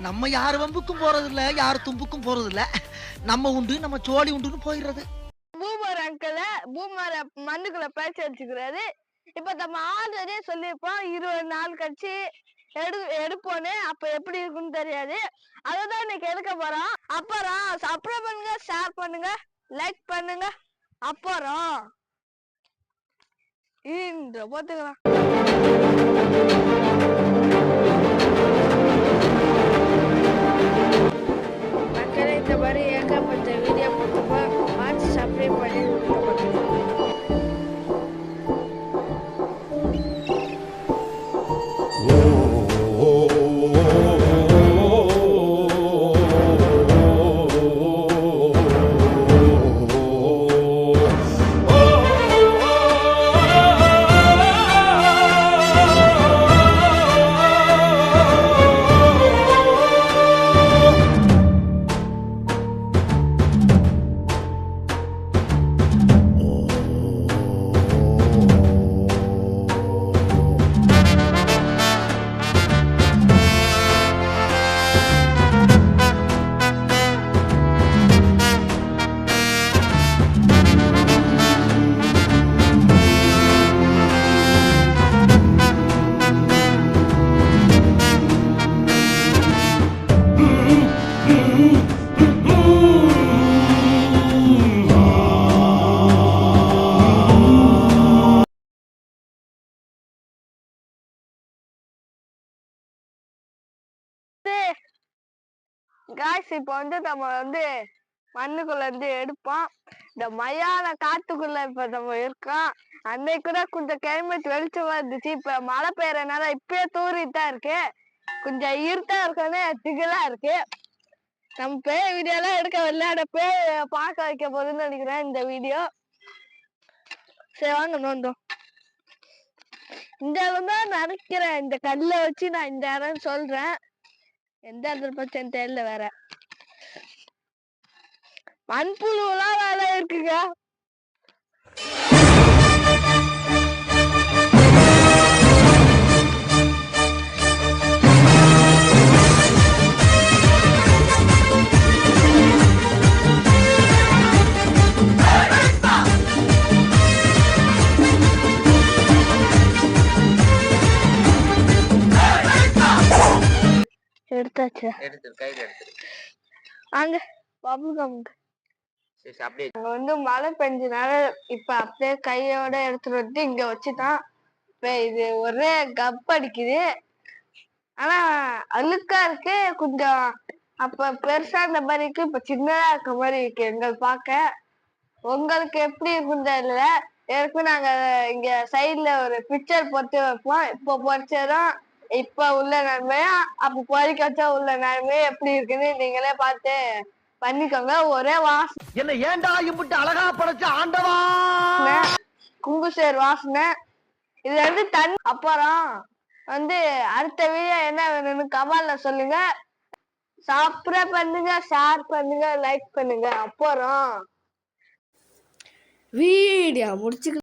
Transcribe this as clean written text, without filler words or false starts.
நம்ம யார் வம்புக்கும் போறது இல்ல, யார் தும்புக்கும் போறது இல்ல. நம்ம உண்டு, நம்ம சோழி உண்டுன்னு போயிடுறது. பூமர் அங்கிள் பூமர் மண்ணுக்குள்ள பேச்சு வச்சுக்கிறாரு. இப்ப நம்ம ஆல்ரெடி சொல்லியிருப்போம் 20 நாள் கழிச்சு எடுப்போன்னு. அப்ப எப்படி இருக்குன்னு தெரியாது. அததான் இன்னைக்கு எடுக்க போறோம். அப்புறம் சப்ஸ்கிரைப் பண்ணுங்க, ஷேர் பண்ணுங்க, லைக் பண்ணுங்க. அப்புறம் இந்த போத்துக்கலாம். மக்களே, இந்த மாதிரி ஏகப்பட்ட வீடியோ போட்டுப்போம். பார்த்து சப்ஸ்கிரைப் பண்ணி காய்ஸ். இப்ப நம்ம மண்ணுக்குள்ள எடுப்போம். இந்த மயான காட்டுக்குள்ள இப்ப நம்ம இருக்கோம். அன்னைக்கு கூட கொஞ்சம் கிளைமேட் வெளிச்சமா இருந்துச்சு. இப்ப மழை பெய்யறதுனால இப்பயே தூரிதான் இருக்கு. கொஞ்சம் இருட்டா இருக்கனே திகிலா இருக்கு. நம்ம பேய் வீடியோ எல்லாம் எடுக்க விளையாட பேய் பார்க்க வைக்க போகுதுன்னு நினைக்கிறேன் இந்த வீடியோ. சரி வாங்க நோந்தோம். இந்த இடம் தான் நினைக்கிறேன். இந்த கல்லை வச்சு நான் இந்த இடம் சொல்றேன். எந்த இடத்துல பச்சைன்னு தெரியல. வேற மண்புழுலாம் வேலை இருக்குங்க. எடுத்தாச்சு. அங்க மழை பெஞ்சனால இப்ப அப்படியே கையோட எடுத்துட்டு வந்து இங்க வச்சுதான். இப்ப இது ஒரே கப் அடிக்குது. ஆனா அழுக்கா இருக்கு கொஞ்சம். அப்ப பெருசா இந்த மாதிரி இருக்கு, இப்ப சின்னதா இருக்க மாதிரி இருக்கு எங்களுக்கு பார்க்க. உங்களுக்கு எப்படி இருக்குன்னு தெரியல. ஏற்கனவே நாங்க இங்க சைட்ல ஒரு பிக்சர் போட்டு வைப்போம். இப்ப பொறிச்சதும் இப்ப உள்ள நன்மையும் அப்ப பொறிக்க வச்சா உள்ள நன்மையும் எப்படி இருக்குன்னு நீங்களே பார்த்து பண்ணிக்கோங்க. ஒரே வாசனை. என்ன ஏண்டா இம்புட்டு அழகா படைச்ச ஆண்டவா, குங்குசேர் வாசனை. இது தண்ணி. அப்புறம் அடுத்த வீடியோ என்ன வேணும்னு கமெண்ட்ல சொல்லுங்க. சப்ஸ்கிரைப் பண்ணுங்க, ஷேர் பண்ணுங்க, லைக் பண்ணுங்க. அப்புறம் வீடியோ முடிச்சுக்க.